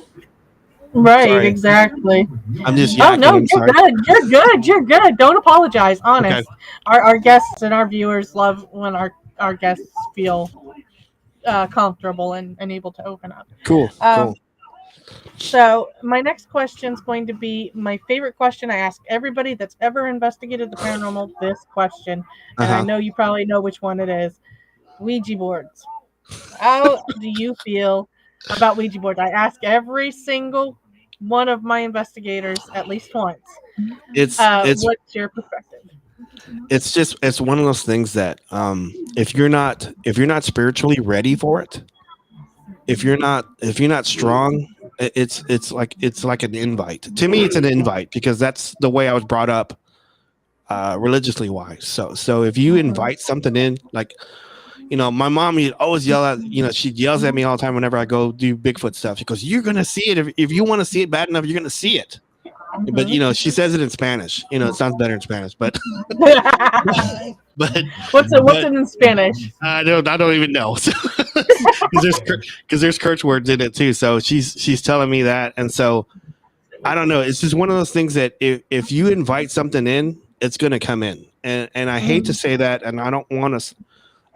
Right, Sorry, exactly. I'm just Oh yakking. no, I'm you're sorry. good. You're good. You're good. Don't apologize. Okay, Honest. Our guests and our viewers love when our guests feel comfortable and able to open up. cool, Um, cool. so my next question is going to be my favorite question. I ask everybody that's ever investigated the paranormal this question, Uh and I huh. know you probably know which one it is. Ouija boards. How do you feel about Ouija boards? I ask every single one of my investigators at least once. It's it's What's your perspective? it's one of those things that if you're not spiritually ready for it, if you're not strong, it's like an invite. To me, it's an invite because that's the way I was brought up, religiously wise. So if you Mhm. invite something in, like my mom would always yell at, she yells at me all the time whenever I go do Bigfoot stuff. She goes, "You're gonna see it if you want to see it bad enough. You're gonna see it." But Mhm. she says it in Spanish. It sounds better in Spanish, but but What's but it in Spanish? I don't even know. Because there's curse words in it too. So she's telling me that, and so I don't know. It's just one of those things that if you invite something in, it's going to come in. And I hate to Mhm. say that, and I don't want to say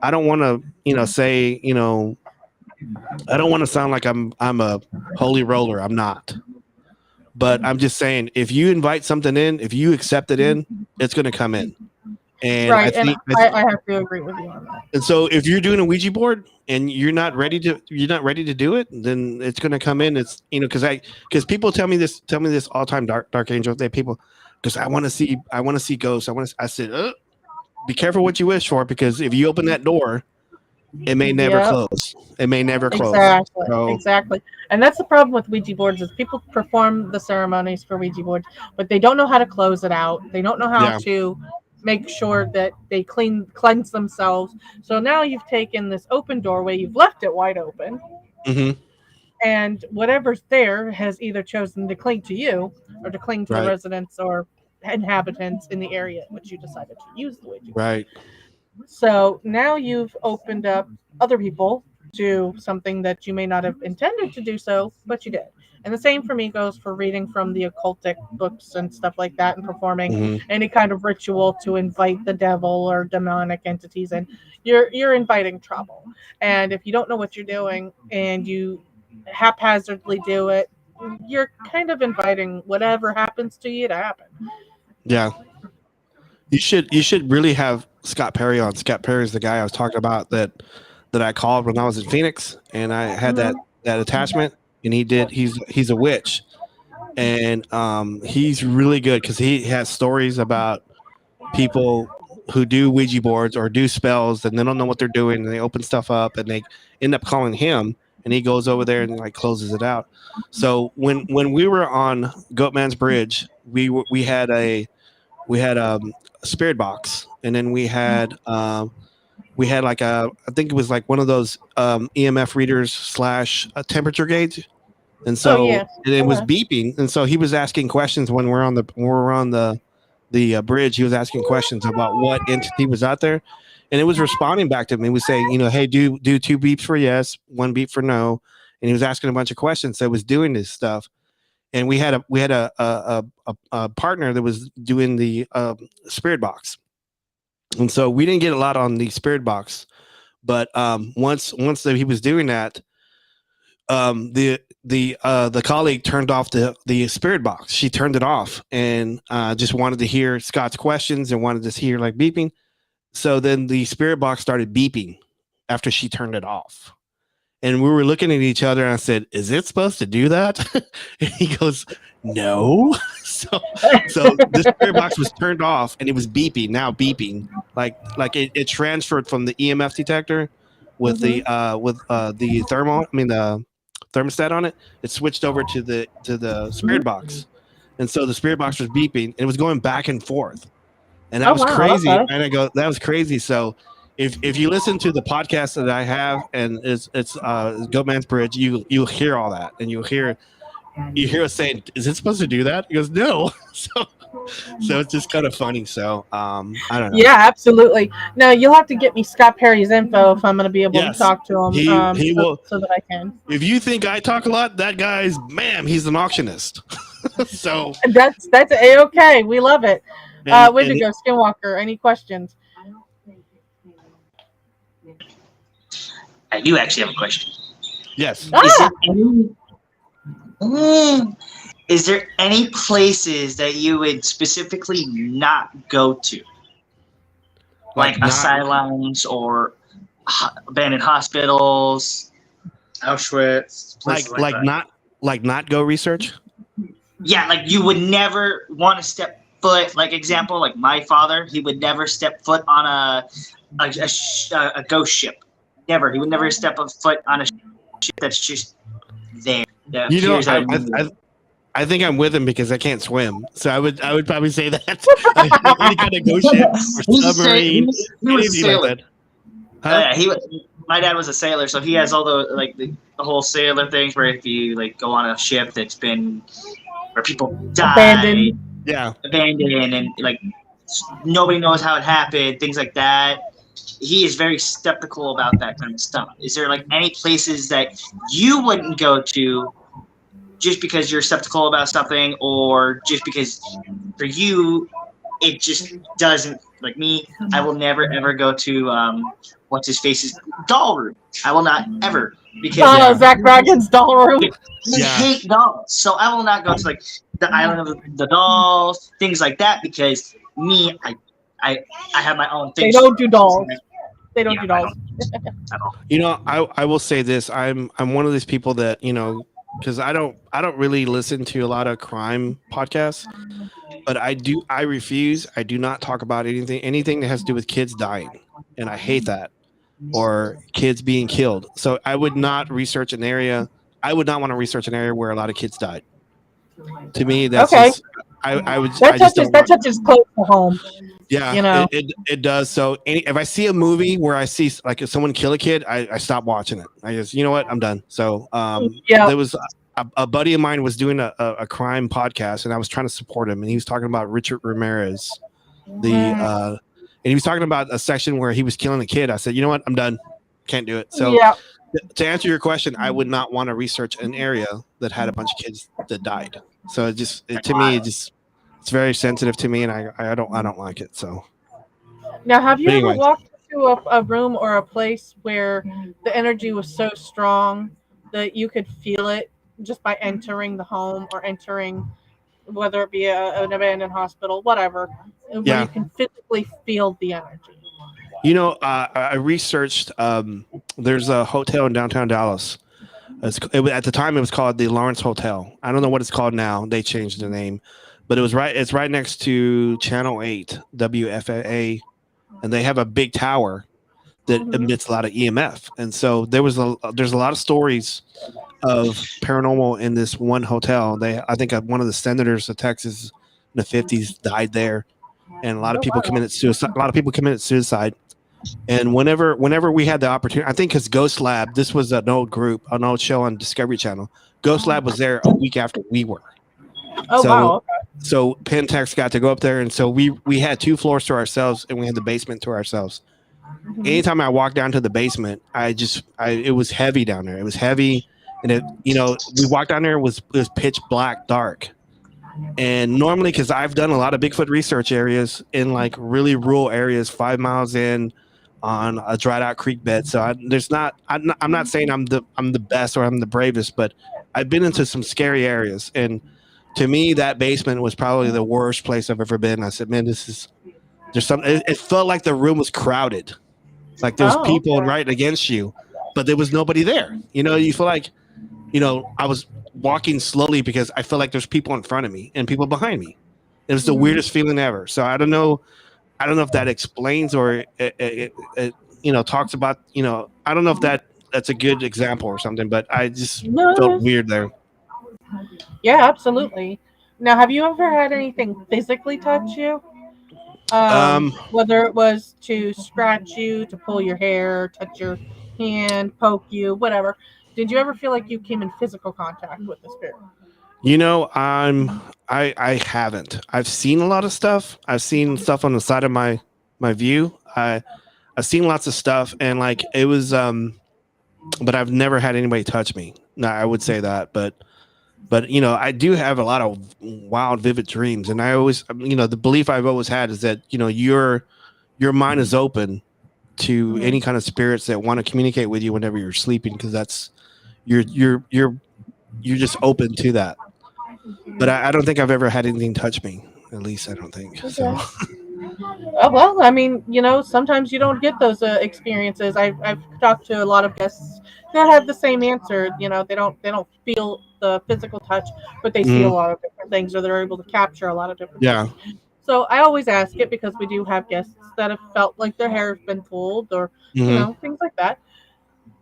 I don't want to sound like I'm a holy roller. I'm not. But I'm just saying, if you invite something in, if you accept it in, it's going to come in. And I Right, and think I have to agree with you on that. And so if you're doing a Ouija board and you're not ready to do it, then it's going to come in. It's because people tell me this all the time, Dark Angel. They people because I want to see ghosts. I said, be careful what you wish for, because if you open that door, it may never Yeah, close. It may never close. exactly, So exactly. And that's the problem with Ouija boards is people perform the ceremonies for Ouija boards, but they don't know how to close it out. They don't know how yeah. to make sure that they cleanse themselves. So now you've taken this open doorway, you've left it wide open, Hmm. and whatever's there has either chosen to cling to you or to cling to the Right. residents or inhabitants in the area in which you decided to use the Ouija board. Right. So now you've opened up other people to something that you may not have intended to do so, but you did. And the same for me goes for reading from the occultic books and stuff like that and performing Hmm. any kind of ritual to invite the devil or demonic entities in. You're inviting trouble. And if you don't know what you're doing and you haphazardly do it, you're kind of inviting whatever happens to you to happen. Yeah. You should really have Scott Perry on. Scott Perry is the guy I was talking about that I called when I was in Phoenix, and I had that Mhm. that attachment, and he's a witch, and he's really good because he has stories about people who do Ouija boards or do spells and they don't know what they're doing, and they open stuff up and they end up calling him, and he goes over there and like closes it out. So when we were on Goatman's Bridge, we had a spirit box, and then we had like I think it was like one of those EMF readers slash a temperature gauge, and Oh so yes. and it was Okay. beeping, and so he was asking questions when we're on the bridge. He was asking questions about what entity was out there, and it was responding back to me. He was saying, hey, do two beeps for yes, one beep for no, and he was asking a bunch of questions. So it was doing this stuff, and we had a partner that was doing the spirit box, And so we didn't get a lot on the spirit box. But once that he was doing that, the colleague turned off the spirit box. She turned it off and just wanted to hear Scott's questions and wanted to hear like beeping. So then the spirit box started beeping after she turned it off. And we were looking at each other and I said, "Is it supposed to do that?" And he goes, "No." So the spirit box was turned off and it was beeping, now beeping. It transferred from the EMF detector with Mm-hmm. the thermal, I mean the thermostat on it. It switched over to the spirit box. And so the spirit box was beeping and it was going back and forth. And that Oh was wow. crazy. Okay. And I go, that was crazy. So if you listen to the podcast that I have and it's Goat Man's Bridge, you'll hear all that and you hear us saying, "Is it supposed to do that?" He goes, "No." So it's just kind of funny. So I don't know. Yeah, absolutely. Now you'll have to get me Scott Perry's info if I'm going to be able to Yes, talk to him, he so, will. so that I can. If you think I talk a lot, that guy's he's an auctionist. So That's a okay. We love it. and Wendigo Skinwalker. Any questions? I do actually have a question. yes, Is there Ah, any Mm. Is there any places that you would specifically not go to, like like not asylums or abandoned hospitals? Auschwitz, places like that. not go research. Yeah, like you would never want to step foot. Like example, like my father, he would never step foot on a ghost ship. Never. He would never step a foot on a ship that's just there. That You know, appears out of nowhere. I think I'm with him because I can't swim. So I would probably say that any kind of ghost ship or He was a sa- he submarine, was, he was a anything like sailor. that. Huh? Yeah, my dad was a sailor, so he has all the whole sailor things where if you like go on a ship that's been where people die, abandoned. Yeah. abandoned, and like nobody knows how it happened, things like that. He is very skeptical about that kind of stuff. Is there like any places that you wouldn't go to just because you're skeptical about something, or just because for you it just doesn't like me? I will never ever go to what's his face's doll room. I will not ever because Oh, Yeah. Zach Bragan's doll room. I Yeah. hate dolls. So I will not go to like the island of the dolls, things like that, because me, I have my own They things. don't do dolls. They don't Yeah, do dolls. You know, I will say this. I'm one of these people that, because I don't really listen to a lot of crime podcasts, but I refuse. I do not talk about anything that has to do with kids dying. And I hate that. Or kids being killed. So I would not research an area. I would not want to research an area where a lot of kids died. To me, that's Okay, just I that just touches don't that want. touches close to home. Yeah, You know. it does. So if I see a movie where I see like if someone kill a kid, I stop watching it. I just you know what, I'm done. So Yeah. there was a buddy of mine was doing a crime podcast, and I was trying to support him, and he was talking about Richard Ramirez, the and he was talking about a section where he was killing a kid. I said, you know what, I'm done. Can't do it. So Yeah. to answer your question, I would not want to research an area that had a bunch of kids that died. So to me, it's very sensitive to me, and I don't like it. So, Now, have but you ever anyway, walked into a room or a place where the energy was so strong that you could feel it just by entering the home or entering, whether it be an abandoned hospital, whatever, where you yeah, can physically feel the energy? I researched. There's a hotel in downtown Dallas. At the time, it was called the Lawrence Hotel. I don't know what it's called now. They changed the name, but it was right. It's right next to Channel 8 WFAA, and they have a big tower that Mhm. emits a lot of EMF. And so there's a lot of stories of paranormal in this one hotel. I think one of the senators of Texas in the 50s died there, and a lot of Oh people wow. committed suicide. A lot of people committed suicide. And whenever we had the opportunity, I think because Ghost Lab, this was an old show on Discovery Channel. Ghost Lab was there a week after we were. Oh So wow. so Pentex got to go up there, and so we had 2 floors to ourselves, and we had the basement to ourselves. Mhm. Anytime I walked down to the basement, it was heavy down there. It was heavy, and we walked down there, it was pitch black, dark, And normally, because I've done a lot of Bigfoot research areas in like really rural areas, 5 miles in on a dried out creek bed. So there's not. I'm not saying I'm the best or I'm the bravest, but I've been into some scary areas. And to me, that basement was probably the worst place I've ever been. I said, man, this is there's some. It felt like the room was crowded, like there was Oh, people okay. right against you, but there was nobody there. You feel like I was walking slowly because I felt like there's people in front of me and people behind me. It was the weirdest feeling ever. So I don't know. I don't know if that explains or it talks about. I don't know if that's a good example or something. But I just felt No. weird there. Yeah, absolutely. Now, have you ever had anything physically touch you? Whether it was to scratch you, to pull your hair, touch your hand, poke you, whatever. Did you ever feel like you came in physical contact with the spirit? I haven't. I've seen a lot of stuff. I've seen stuff on the side of my view. I've seen lots of stuff, and like it was but I've never had anybody touch me. No, I would say that, but I do have a lot of wild, vivid dreams, and I always, the belief I've always had is that your mind is open to any kind of spirits that want to communicate with you whenever you're sleeping, because that's you're just open to that. But I don't think I've ever had anything touch me. At least I don't think so. Okay. Well, I mean, sometimes you don't get those experiences. I've talked to a lot of guests that have the same answer. They don't feel the physical touch, but they see a Mhm. lot of different things, or they're able to capture a lot of different Yeah. things. So I always ask it because we do have guests that have felt like their hair has been pulled, or Hmm. things like that.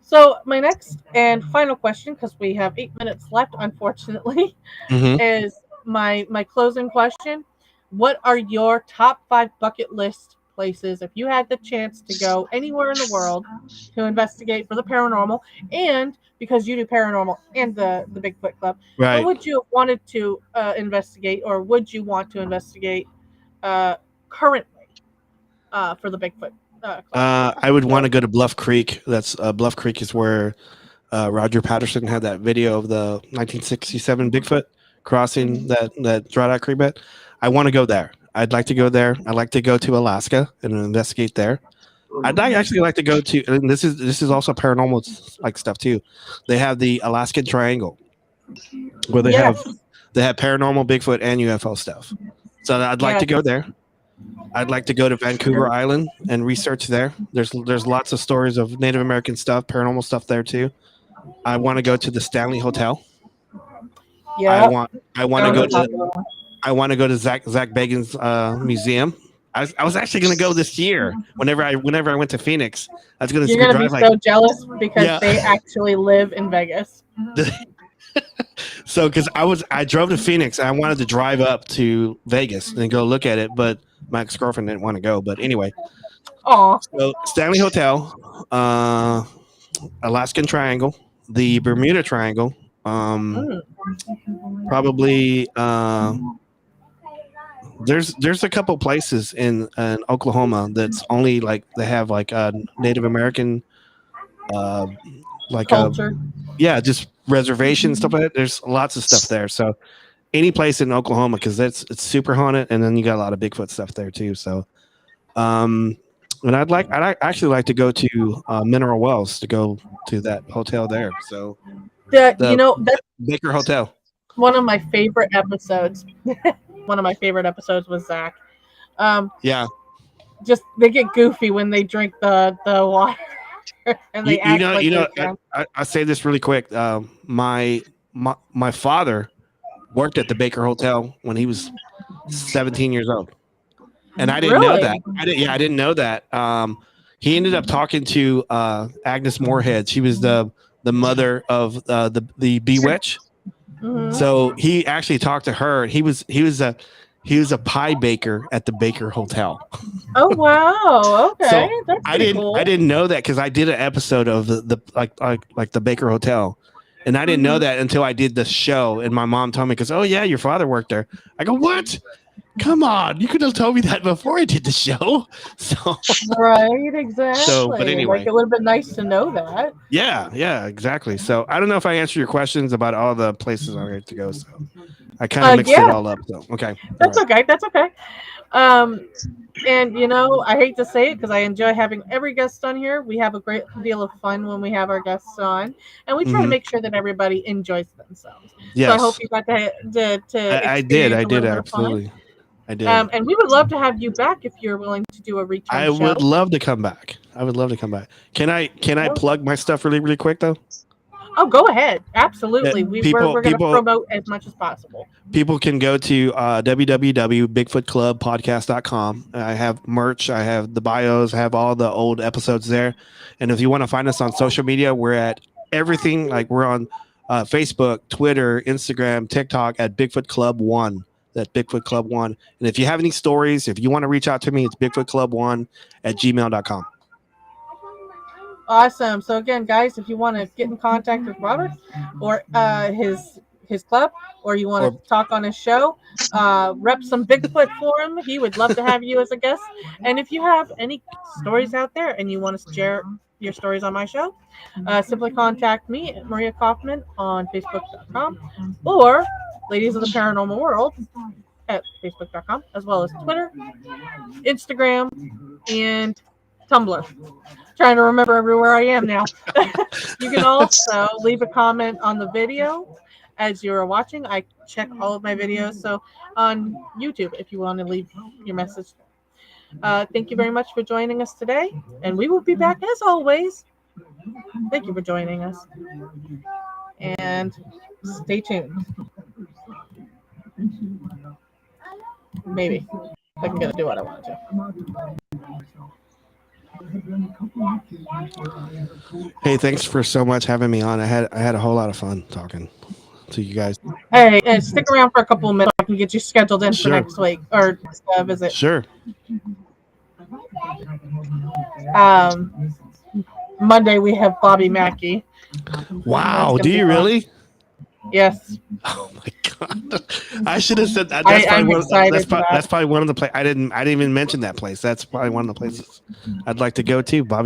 So my next and final question, because we have 8 minutes left, unfortunately, Hmm. is my closing question. What are your top five bucket list places if you had the chance to go anywhere in the world to investigate for the paranormal, and because you do paranormal and the Bigfoot Club, what Right. would you have wanted to investigate, or would you want to investigate uh, currently for the Bigfoot Club? I would want to go to Bluff Creek. That's Bluff Creek is where Roger Patterson had that video of the 1967 Bigfoot crossing that dried out creek bed. I want to go there. I'd like to go there. I'd like to go to Alaska and investigate there. Actually like to go to. And this is also paranormal like stuff too. They have the Alaskan Triangle where Yes, they have paranormal Bigfoot and UFO stuff. So I'd like yes. to go there. I'd like to go to Vancouver Island and research there. There's lots of stories of Native American stuff, paranormal stuff there too. I want to go to the Stanley Hotel. I Yep. want I want That to was go a to popular one. Zach Bagan's museum. I was actually going to go this year. Whenever I went to Phoenix, I was going You're to gonna be drive like so jealous because yeah. they actually live in Vegas. So because I drove to Phoenix and I wanted to drive up to Vegas and go look at it, but my ex girlfriend didn't want to go. But anyway, Aw. so Stanley Hotel, Alaskan Triangle, the Bermuda Triangle, Mm. probably. There's a couple places in Oklahoma that's only like they have like a Native American uh like a Culture. yeah just reservation stuff like that. There's lots of stuff there. So any place in Oklahoma because it's super haunted, and then you got a lot of Bigfoot stuff there too. So um, and actually like to go to Mineral Wells to go to that hotel there. So That the that's Baker Hotel. one of my favorite episodes. One of my favorite episodes was Zach. Um, Yeah, just they get goofy when they drink the water and you, they you act know like you they're know drunk. I say this really quick. My father worked at the Baker Hotel when he was 17 years old, and I didn't know that. Really? I didn't know that. He ended up talking to Agnes Moorehead. She was the mother of the Bewitch. Hmm. So he actually talked to her. He was a pie baker at the Baker Hotel. Oh wow. Okay, So that's I pretty didn't I cool. didn't know that because I did an episode of the like the Baker Hotel, and I didn't know Hmm. that until I did the show. And my mom told me because oh yeah, your father worked there. I go what? Come on, you could have told me that before I did the show. So Right, exactly. but anyway. Like, it would have been nice to know that. yeah, exactly. So I don't know if I answered your questions about all the places I had to go. So I kind of mixed it Yeah, all up. So okay, that's all right. okay. That's okay. Um, and I hate to say it because I enjoy having every guest on here. We have a great deal of fun when we have our guests on, and we try to Mhm. make sure that everybody enjoys themselves. So I hope Yes, you got to I did. experience I a did little bit of fun. absolutely. I did. And we would love to have you back if you're willing to do a return I show. would love to come back. I would love to come back. Can I plug my stuff really quick though? Oh, go ahead. Yeah, Absolutely. We're going to people promote as much as possible. people can go to www.bigfootclubpodcast.com. I have merch, I have the bios, I have all the old episodes there. And if you want to find us on social media, we're at everything. Like we're on Facebook, Twitter, Instagram, TikTok at Bigfoot Club One. That's Bigfoot Club One. And if you have any stories, if you want to reach out to me, it's bigfootclub1@gmail.com. Awesome. So again, guys, if you want to get in contact with Robert or his club, or you want Or to talk on his show, rep some Bigfoot for him, he would love to have you as a guest. And if you have any stories out there and you want to share your stories on my show, simply contact me at Maria Kaufman on Facebook.com or Ladies of the Paranormal World at Facebook.com, as well as Twitter, Instagram, and Tumblr. Trying to remember everywhere I am now. You can also leave a comment on the video as you're watching. I check all of my videos, so on YouTube if you want to leave your message. Thank you very much for joining us today, and we will be back as always. Thank you for joining us, and stay tuned. Maybe I can get to do what I want to. hey, thanks for so much having me on. I had a whole lot of fun talking to you guys. Hey, and stick around for a couple of minutes. I can get you scheduled in for Sure. next week or visit. Sure. Monday we have Bobby Mackey. Wow. Do you really? Yes. Oh my god! I should have said that. I'm excited That's probably one of the places. I didn't even mention that place. That's probably one of the places I'd like to go to. Bobby